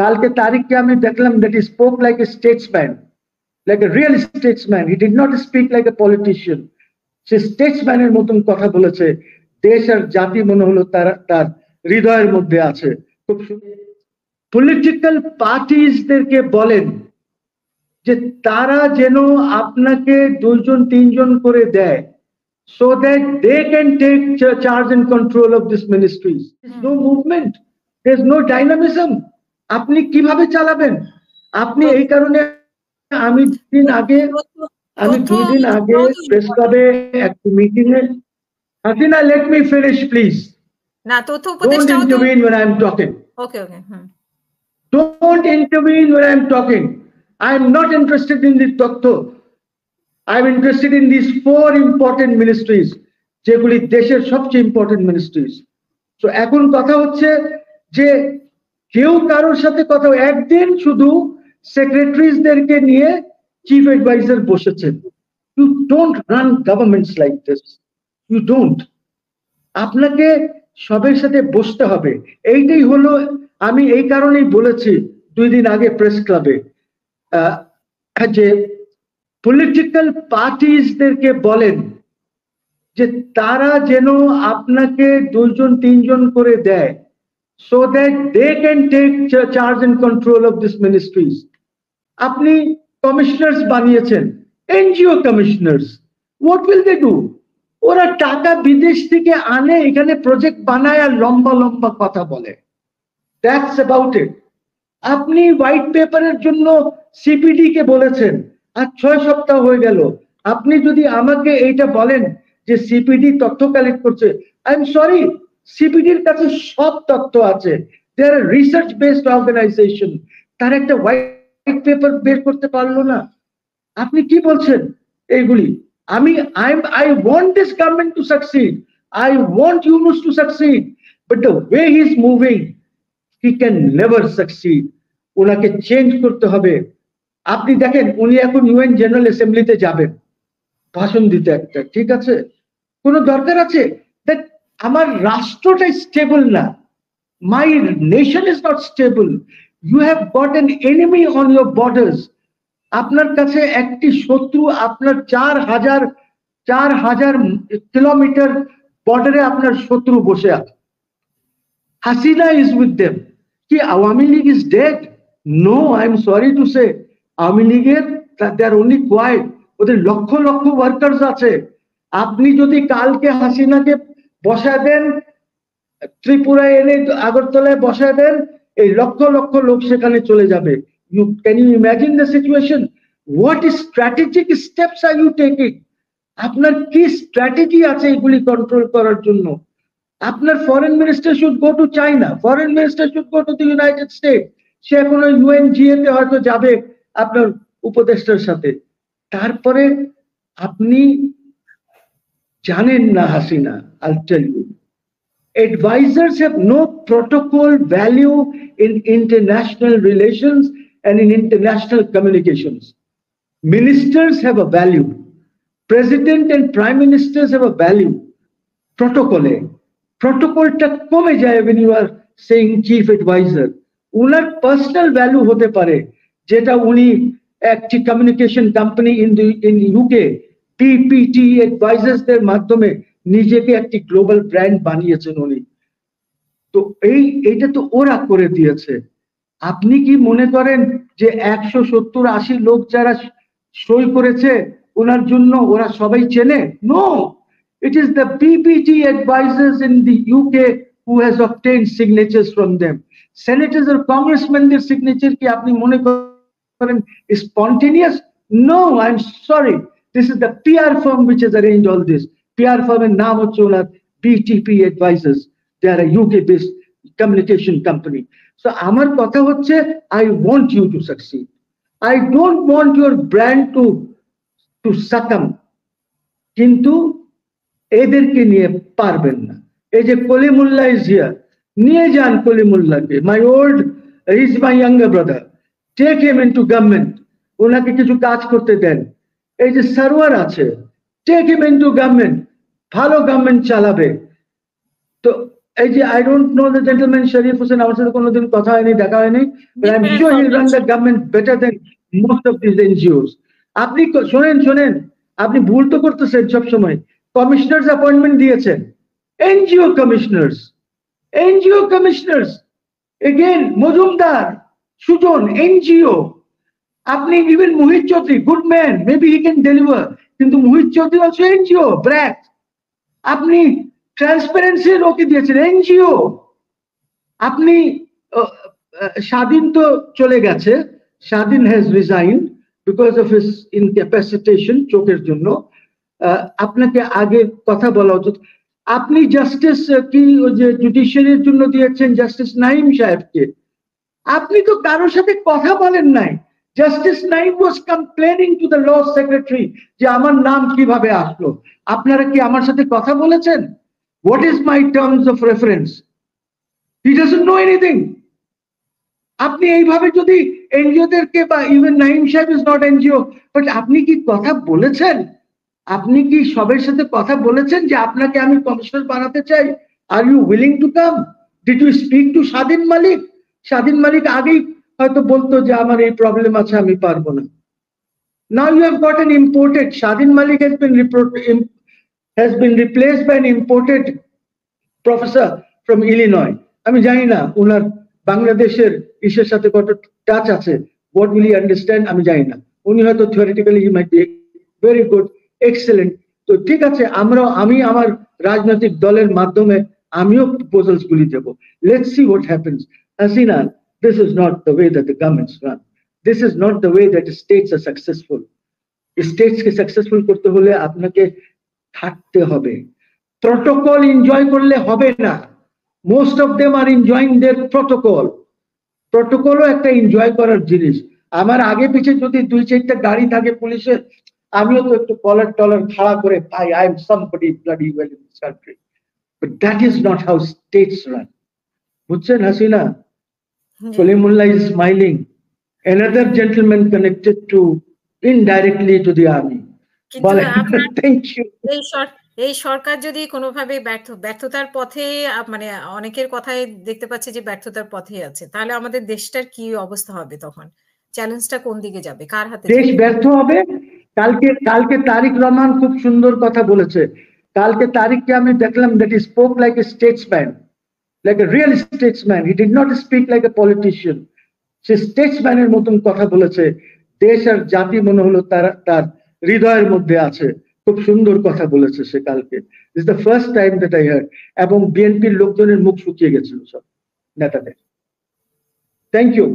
কালকে তারিখকে আমি দেখলাম that he spoke like a statesman, like a real statesman. He did not speak like a politician. সে স্টেটসম্যানের মতন কথা বলেছে। দেশ আর জাতি মনে হলো তার হৃদয়ের মধ্যে আছে। পলিটিক্যাল পার্টিজদেরকে বলেন যে তারা যেন আপনাকে 2-3 করে দেয়, so that they can take charge and control of this ministries. There's no movement, there's no dynamism. আপনি কিভাবে চালাবেন? আপনি এই কারণে আমি 2 দিন আগে প্রেস ক্লাবে একটা meeting A, Hasina, let me finish please. না, তথ্য উপদেষ্টা, don't intervene when I'm talking. Okay. Don't intervene when I'm talking. I'm not interested in the তথ্য. I'm interested in these 4 important ministries, যেগুলি দেশের সবচেয়ে ইম্পর্টেন্ট মিনিস্ট্রিজ। তো এখন কথা হচ্ছে যে কেউ কারোর সাথে কথা, একদিন শুধু সেক্রেটারিজদেরকে নিয়ে চিফ অ্যাডভাইজার বসেছেন। You don't run governments like this, you don't. আপনাকে সবার সাথে বসতে হবে। এইটাই হলো, আমি এই কারণেই বলেছি 2 দিন আগে প্রেস ক্লাবে যে পলিটিক্যাল পার্টিজদেরকে বলেন যে তারা যেন আপনাকে 2-3 করে দেয়, so that they can take charge and control of this ministries. আপনি কমিশনার্স বানিয়েছেন, NGO commissioners, what will they do? ওরা টাকা বিদেশ থেকে আনে, এখানে প্রজেক্ট বানায় আর লম্বা লম্বা কথা বলে। That's about it. আপনি হোয়াইট পেপারের জন্য সিপিডি কে বলেছেন, আর 6 সপ্তাহ হয়ে গেল। আপনি যদি আমাকে এইটা বলেন যে সিপিডি তথ্য কালেক্ট করছে, আই এম সরি, সিপিডির কাছে সব তথ্য আছে। দে আর রিসার্চ বেসড অর্গানাইজেশন, তার একটা হোয়াইট পেপার বের করতে পারলো না। আপনি কি বলছেন এইগুলি? I want this government to succeed. I want Yunus to succeed. But the way he's moving, he can never succeed. ওনাকে চেঞ্জ করতে হবে। আপনি দেখেন, উনি এখন ইউএন জেনারেল অ্যাসেম্বলিতে যাবেন ভাষণ দিতে একটা, ঠিক আছে? কোন দরকার আছে? আমার রাষ্ট্রটা স্টেবল না, my nation is not stable, you have got an enemy on your borders. আপনার কাছে একটি শত্রু, আপনার 4,000 কিলোমিটার বর্ডারে আপনার শত্রু বসে আছে। Hasina is with them. কি Awami League is dead? No, I am sorry to say. Awami লীগের দে আর অনলি কোয়াইট, ওদের লক্ষ লক্ষ ওয়ার্কার্স আছে। আপনি যদি কালকে হাসিনাকে বসায় দেন, ত্রিপুরায় এনে আগরতলায় বসায় দেন, এই লক্ষ লক্ষ লোক সেখানে চলে যাবে। Can you imagine the situation? What strategic steps are you taking? আপনার কি স্ট্র্যাটেজি আছে এগুলি কন্ট্রোল করার জন্য? আপনার foreign minister should go to China, foreign minister should go to the United State. সে এখনো ইউএনজিএ তে হয়তো যাবে আপনার উপদেষ্টার সাথে। তারপরে আপনি জানেন না Hasina, I'll tell you, advisors have no protocol value in international relations and in international communications. Ministers have a value. President and prime ministers have a value. Protocolটা কমে যায় when you are saying chief advisor. উনার personal value হতে পারে, যেটা উনি একটি communication company in UK PPT অ্যাডভাইজার্সদের মাধ্যমে নিজেকে একটি গ্লোবাল ব্র্যান্ড বানিয়েছেন উনি। তো এইটা তো ওরা করে দিয়েছে। আপনি কি মনে করেন যে 170-80 লোক যারা সই করেছে ওনার জন্য ওরা সবাই চেনে? No, it is the PPT advisors in the UK who has obtained signatures from them. Senators or congressmen their signature কি আপনি মনে করেন spontaneous? No, I'm sorry, this is the PR firm which has arranged all this. PR firm এর নাম হচ্ছে ওনার BTP advisors. They are a UK based communication company. So আমার কথা হচ্ছে, I want you to succeed. I don't want your brand to succumb. কিন্তু এদেরকে নিয়ে পারবেন না। এই যে কলিমুল্লাহ is here, নিয়ে যান কলিমুল্লাহকে। he's my younger brother, take him into government, ওনাকে কিছু কাজ করতে দেন। এই যে সারওয়ার আছে, take him into government, ভালো গভর্নমেন্ট চালাবে। তো এই যে I don't know the gentleman Sharif Hussain, আমার সাথে কোনোদিন কথা হয়নি, দেখা হয়নি, but I'm Different sure he'll run the foundation. government better than most of these NGOs. আপনি শোনেন, আপনি ভুল তো করতেছেন সব সময়। কমিশনার্স অ্যাপয়েন্টমেন্ট দিয়েছেন, NGO commissioners again Majumdar, Sujan, NGO. আপনি even Mohit Chowdhury, good man, maybe he can deliver, কিন্তু মোহিত চৌধুরী অলসো এনজিও, ব্র্যাক। আপনি ট্রান্সপারেন্সি ওকে দিয়েছেন, এনজিও। আপনি স্বাধীন তো চলে গেছে, স্বাধীন has resign because of his ইনক্যাপাসিটেশন, চোখের জন্য। আপনাকে আগে কথা বলা উচিত। আপনি জাস্টিস কি ওই যে জুডিশিয়ারির জন্য দিয়েছেন জাস্টিস নাইম সাহেবকে, আপনি তো কারোর সাথে কথা বলেন নাই। Justice Naim was complaining to the law secretary যে আমার নাম কিভাবে আসলো। আপনারা কি আমার সাথে কথা বলেছেন? What is my terms of reference? He doesn't know anything. আপনি এইভাবে যদি এনজিওদেরকে, বা ইভেন নাইম সাহেব ইজ নট এনজিও, বাট আপনি কি কথা বলেছেন? আপনি কি সবার সাথে কথা বলেছেন যে আপনাকে আমি কমিশনার বানাতে চাই? Are you willing to come? Did you speak to Swadhin Malik? স্বাধীন মালিক আগেই হয়তো বলতো যে আমার এই প্রবলেম আছে, আমি পারবো না। Now you have got an imported, Shadin Malik has been replaced by an imported professor from Illinois. আমি জানি না উনার বাংলাদেশের ইসের সাথে কত টাচ আছে, what will he understand আমি জানি না। উনি হয়তো theoretically he might be very good, excellent। তো ঠিক আছে, আমি আমার রাজনৈতিক দলের মাধ্যমে আমিও প্রপোজালস গুলি দেব। Let's see what happens. Hasina, this is not the way that the governments run. This is not the way that the states are successful. States K successful করতে হলে আপনাকে থাকতে হবে, প্রটোকল এনজয় করলে হবে না। Most of them are enjoying their protocol. প্রটোকলও একটা এনজয় করার জিনিস। আমার আগে পিছে যদি 2-4টা গাড়ি থাকে পুলিশের, আমিও তো একটু কলার টলার খাড়া করে পাই, I am somebody bloody well in this country, but that is not how states run. বুঝছেন Hasina? Kalimullah is smiling. Another gentleman connected to indirectly to the army. Thank you. এই সরকার যদি কোনোভাবে ব্যর্থতার পথে, মানে অনেকের কথাই দেখতে পাচ্ছি যে ব্যর্থতার পথে আছে, তাহলে আমাদের দেশটার কি অবস্থা হবে তখন? চ্যালেঞ্জটা কোন দিকে যাবে, কার হাতে দেশ ব্যর্থ হবে। কালকে তারিক রহমান খুব সুন্দর কথা বলেছে। কালকে তারিককে আমি দেখলাম that he spoke like a statesman, like a real statesman. He did not speak like a politician. সে স্টেটসম্যানের মতন কথা বলেছে। দেশ আর জাতি মনে হলো তার হৃদয়ের মধ্যে আছে। খুব সুন্দর কথা বলেছে সে কালকে। This the first time that I heard. এবং বিএনপির লোকজনের মুখ শুকিয়ে গেছিল সব নেতাদের। Thank you.